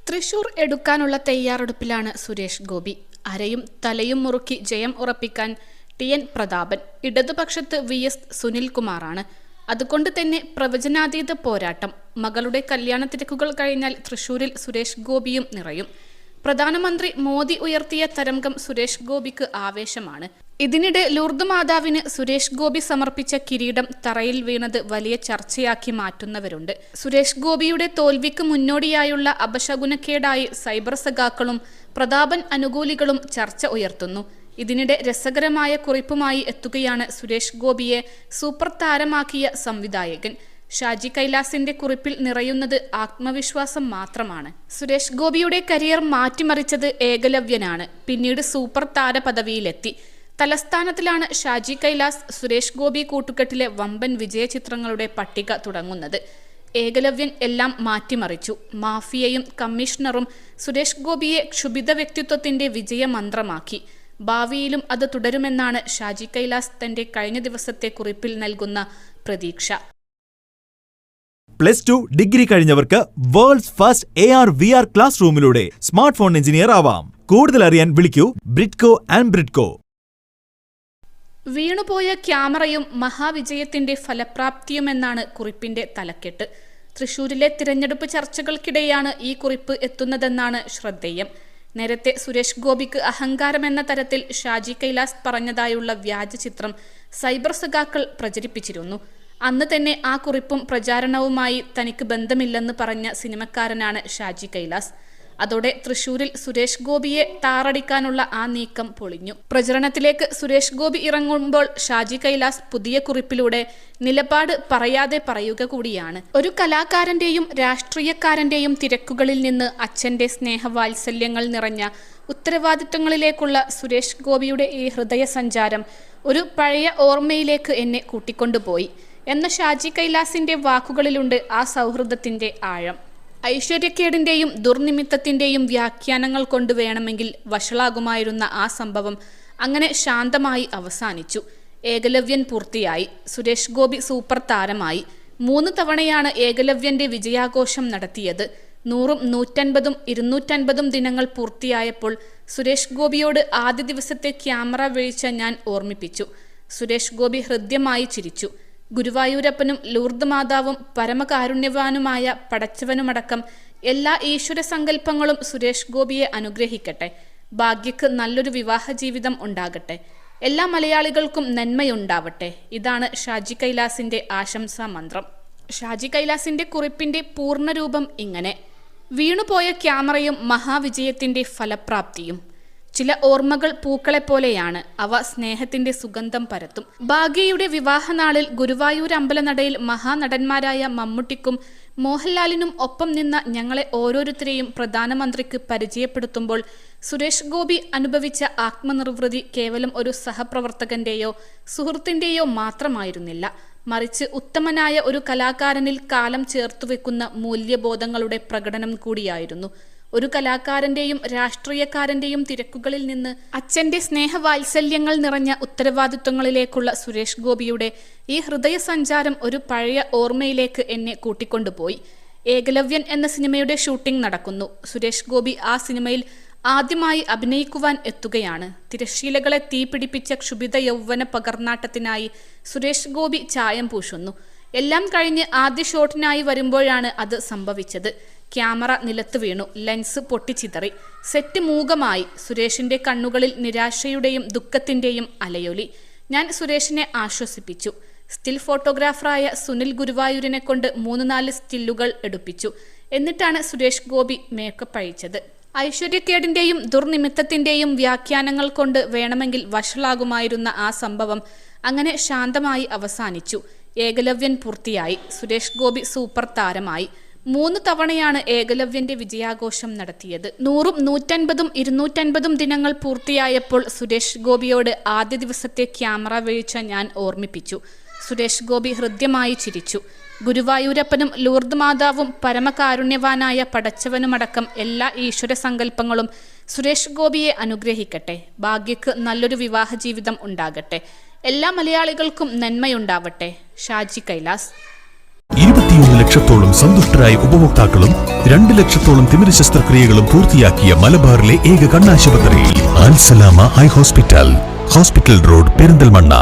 തൃശൂർ എടുക്കാനുള്ള തയ്യാറെടുപ്പിലാണ് സുരേഷ് ഗോപി. അരയും തലയും മുറുക്കി ജയം ഉറപ്പിക്കാൻ ടി.എൻ. പ്രതാപൻ, ഇടതുപക്ഷത്ത് വി.എസ്. സുനിൽകുമാറാണ്. അതുകൊണ്ട് തന്നെ പ്രവചനാതീത പോരാട്ടം. മകളുടെ കല്യാണ തിരക്കുകൾ കഴിഞ്ഞാൽ തൃശൂരിൽ സുരേഷ് ഗോപിയും നിറയും. പ്രധാനമന്ത്രി മോദി ഉയർത്തിയ തരംഗം സുരേഷ് ഗോപിക്ക് ആവേശമാണ്. ഇതിനിടെ ലൂർദ് മാതാവിന് സുരേഷ് ഗോപി സമർപ്പിച്ച കിരീടം തറയിൽ വീണത് വലിയ ചർച്ചയാക്കി മാറ്റുന്നവരുണ്ട്. സുരേഷ് ഗോപിയുടെ തോൽവിക്ക് മുന്നോടിയായുള്ള അപശകുനക്കേടായി സൈബർ സഖാക്കളും പ്രതാപൻ അനുകൂലികളും ചർച്ച ഉയർത്തുന്നു. ഇതിനിടെ രസകരമായ കുറിപ്പുമായി എത്തുകയാണ് സുരേഷ് ഗോപിയെ സൂപ്പർ താരമാക്കിയ സംവിധായകൻ. ഷാജി കൈലാസിന്റെ കുറിപ്പിൽ നിറയുന്നത് ആത്മവിശ്വാസം മാത്രമാണ്. സുരേഷ് ഗോപിയുടെ കരിയർ മാറ്റിമറിച്ചത് ഏകലവ്യനാണ്. പിന്നീട് സൂപ്പർ താര പദവിയിലെത്തി. തലസ്ഥാനത്തിലാണ് ഷാജി കൈലാസ് സുരേഷ് ഗോപി കൂട്ടുകെട്ടിലെ വമ്പൻ വിജയ ചിത്രങ്ങളുടെ പട്ടിക തുടങ്ങുന്നത്. ഏകലവ്യൻ എല്ലാം മാറ്റിമറിച്ചു. മാഫിയയും കമ്മീഷണറും സുരേഷ് ഗോപിയെ ക്ഷുഭിത വ്യക്തിത്വത്തിന്റെ വിജയമന്ത്രമാക്കി. ഭാവിയിലും അത് തുടരുമെന്നാണ് ഷാജി കൈലാസ് തന്റെ കഴിഞ്ഞ ദിവസത്തെ കുറിപ്പിൽ നൽകുന്ന പ്രതീക്ഷ. +2 ഡിഗ്രി കഴിഞ്ഞവർക്ക് വേൾഡ്സ് ഫസ്റ്റ് AR/VR ക്ലാസ് റൂമിലൂടെ സ്മാർട്ട് ഫോൺ എഞ്ചിനീയർ ആവാം. കൂടുതൽ അറിയാൻ വിളിക്കൂ ബ്രിഡ്കോ ആൻഡ് ബ്രിഡ്കോ. വീണുപോയ ക്യാമറയും മഹാവിജയത്തിന്റെ ഫലപ്രാപ്തിയുമെന്നാണ് കുറിപ്പിന്റെ തലക്കെട്ട്. തൃശൂരിലെ തിരഞ്ഞെടുപ്പ് ചർച്ചകൾക്കിടെയാണ് ഈ കുറിപ്പ് എത്തുന്നതെന്നാണ് ശ്രദ്ധേയം. നേരത്തെ സുരേഷ് ഗോപിക്ക് അഹങ്കാരമെന്ന തരത്തിൽ ഷാജി കൈലാസ് പറഞ്ഞതായുള്ള വ്യാജ ചിത്രം സൈബർ സഖാക്കൾ പ്രചരിപ്പിച്ചിരുന്നു. അന്ന് തന്നെ ആ കുറിപ്പും പ്രചാരണവുമായി തനിക്ക് ബന്ധമില്ലെന്ന് പറഞ്ഞ സിനിമക്കാരനാണ് ഷാജി കൈലാസ്. അതോടെ തൃശൂരിൽ സുരേഷ് ഗോപിയെ താറടിക്കാനുള്ള ആ നീക്കം പൊളിഞ്ഞു. പ്രചരണത്തിലേക്ക് സുരേഷ് ഗോപി ഇറങ്ങുമ്പോൾ ഷാജി കൈലാസ് പുതിയ കുറിപ്പിലൂടെ നിലപാട് പറയാതെ പറയുക കൂടിയാണ്. ഒരു കലാകാരന്റെയും രാഷ്ട്രീയക്കാരന്റെയും തിരക്കുകളിൽ നിന്ന് അച്ഛന്റെ സ്നേഹവാത്സല്യങ്ങൾ നിറഞ്ഞ ഉത്തരവാദിത്വങ്ങളിലേക്കുള്ള സുരേഷ് ഗോപിയുടെ ഈ ഹൃദയ സഞ്ചാരം ഒരു പഴയ ഓർമ്മയിലേക്ക് എന്നെ കൂട്ടിക്കൊണ്ടുപോയി എന്ന ഷാജി കൈലാസിന്റെ വാക്കുകളിലുണ്ട് ആ സൗഹൃദത്തിന്റെ ആഴം. ഐശ്വര്യക്കേടിന്റെയും ദുർനിമിത്തത്തിന്റെയും വ്യാഖ്യാനങ്ങൾ കൊണ്ട് വേണമെങ്കിൽ വഷളാകുമായിരുന്ന ആ സംഭവം അങ്ങനെ ശാന്തമായി അവസാനിച്ചു. ഏകലവ്യൻ പൂർത്തിയായി. സുരേഷ് ഗോപി സൂപ്പർ താരമായി. 3 തവണയാണ് ഏകലവ്യന്റെ വിജയാഘോഷം നടത്തിയത്. 100ഉം 150ഉം 250ഉം ദിനങ്ങൾ പൂർത്തിയായപ്പോൾ സുരേഷ് ഗോപിയോട് ആദ്യ ദിവസത്തെ ക്യാമറ വീഴ്ച ഞാൻ ഓർമ്മിപ്പിച്ചു. സുരേഷ് ഗോപി ഹൃദ്യമായി ചിരിച്ചു. ഗുരുവായൂരപ്പനും ലൂർദ് മാതാവും പരമകാരുണ്യവാനുമായ പടച്ചവനുമടക്കം എല്ലാ ഈശ്വര സങ്കല്പങ്ങളും സുരേഷ് ഗോപിയെ അനുഗ്രഹിക്കട്ടെ. ഭാഗ്യക്ക് നല്ലൊരു വിവാഹ ജീവിതം ഉണ്ടാകട്ടെ. എല്ലാ മലയാളികൾക്കും നന്മയുണ്ടാവട്ടെ. ഇതാണ് ഷാജി കൈലാസിന്റെ ആശംസാ മന്ത്രം. ഷാജി കൈലാസിന്റെ കുറിപ്പിന്റെ പൂർണ്ണരൂപം ഇങ്ങനെ: വീണുപോയ ക്യാമറയും മഹാവിജയത്തിന്റെ ഫലപ്രാപ്തിയും. ചില ഓർമ്മകൾ പൂക്കളെപ്പോലെയാണ്. അവ സ്നേഹത്തിന്റെ സുഗന്ധം പരത്തും. ഭാഗ്യയുടെ വിവാഹനാളിൽ ഗുരുവായൂർ അമ്പലനടയിൽ മഹാനടന്മാരായ മമ്മൂട്ടിക്കും മോഹൻലാലിനും ഒപ്പം നിന്ന ഞങ്ങളെ ഓരോരുത്തരെയും പ്രധാനമന്ത്രിക്ക് പരിചയപ്പെടുത്തുമ്പോൾ സുരേഷ് ഗോപി അനുഭവിച്ച ആത്മനിർവൃതി കേവലം ഒരു സഹപ്രവർത്തകന്റെയോ സുഹൃത്തിന്റെയോ മാത്രമായിരുന്നില്ല. മറിച്ച് ഉത്തമനായ ഒരു കലാകാരനിൽ കാലം ചേർത്തുവെക്കുന്ന മൂല്യബോധങ്ങളുടെ പ്രകടനം കൂടിയായിരുന്നു. ഒരു കലാകാരന്റെയും രാഷ്ട്രീയക്കാരന്റെയും തിരക്കുകളിൽ നിന്ന് അച്ഛന്റെ സ്നേഹവാത്സല്യങ്ങൾ നിറഞ്ഞ ഉത്തരവാദിത്വങ്ങളിലേക്കുള്ള സുരേഷ് ഗോപിയുടെ ഈ ഹൃദയ സഞ്ചാരം ഒരു പഴയ ഓർമ്മയിലേക്ക് എന്നെ കൂട്ടിക്കൊണ്ടുപോയി. ഏകലവ്യൻ എന്ന സിനിമയുടെ ഷൂട്ടിംഗ് നടക്കുന്നു. സുരേഷ് ഗോപി ആ സിനിമയിൽ ആദ്യമായി അഭിനയിക്കുവാൻ എത്തുകയാണ്. തിരശ്ശീലകളെ തീപിടിപ്പിച്ച ക്ഷുഭിത യൗവന പകർന്നാട്ടത്തിനായി സുരേഷ് ഗോപി ചായം പൂശുന്നു. എല്ലാം കഴിഞ്ഞ് ആദ്യ ഷോട്ടിനായി വരുമ്പോഴാണ് അത് സംഭവിച്ചത്. ക്യാമറ നിലത്ത് വീണു. ലെൻസ് പൊട്ടിച്ചിതറി. സെറ്റ് മൂകമായി. സുരേഷിന്റെ കണ്ണുകളിൽ നിരാശയുടെയും ദുഃഖത്തിന്റെയും അലയൊലി. ഞാൻ സുരേഷിനെ ആശ്വസിപ്പിച്ചു. സ്റ്റിൽ ഫോട്ടോഗ്രാഫറായ സുനിൽ ഗുരുവായൂരിനെ കൊണ്ട് 3-4 സ്റ്റില്ലുകൾ എടുപ്പിച്ചു. എന്നിട്ടാണ് സുരേഷ് ഗോപി മേക്കപ്പ് അഴിച്ചത്. ഐശ്വര്യക്കേടിന്റെയും ദുർനിമിത്തത്തിന്റെയും വ്യാഖ്യാനങ്ങൾ കൊണ്ട് വേണമെങ്കിൽ വഷളാകുമായിരുന്ന ആ സംഭവം അങ്ങനെ ശാന്തമായി അവസാനിച്ചു. ഏകലവ്യൻ പൂർത്തിയായി. സുരേഷ് ഗോപി സൂപ്പർ താരമായി. 3 തവണയാണ് ഏകലവ്യന്റെ വിജയാഘോഷം നടത്തിയത്. 100ഉം 150ഉം 250ഉം ദിനങ്ങൾ പൂർത്തിയായപ്പോൾ സുരേഷ് ഗോപിയോട് ആദ്യ ദിവസത്തെ ക്യാമറ വീഴ്ച ഞാൻ ഓർമ്മിപ്പിച്ചു. സുരേഷ് ഗോപി ഹൃദ്യമായി ചിരിച്ചു. ഗുരുവായൂരപ്പനും ലൂർദ് മാതാവും പരമകാരുണ്യവാനായ പടച്ചവനുമടക്കം എല്ലാ ഈശ്വര സങ്കല്പങ്ങളും സുരേഷ് ഗോപിയെ അനുഗ്രഹിക്കട്ടെ. ഭാഗ്യക്ക് നല്ലൊരു വിവാഹ ജീവിതം ഉണ്ടാകട്ടെ. എല്ലാ മലയാളികൾക്കും നന്മയുണ്ടാവട്ടെ. ഷാജി കൈലാസ്. 21 ലക്ഷത്തോളം സന്തുഷ്ടരായ ഉപഭോക്താക്കളും 2 ലക്ഷത്തോളം തിമിര ശസ്ത്രക്രിയകളും പൂർത്തിയാക്കിയ മലബാറിലെ ഏക കണ്ണാശുപത്രി അൽ സലാമ ഹൈ ഹോസ്പിറ്റൽ റോഡ് പെരിന്തൽമണ്ണ.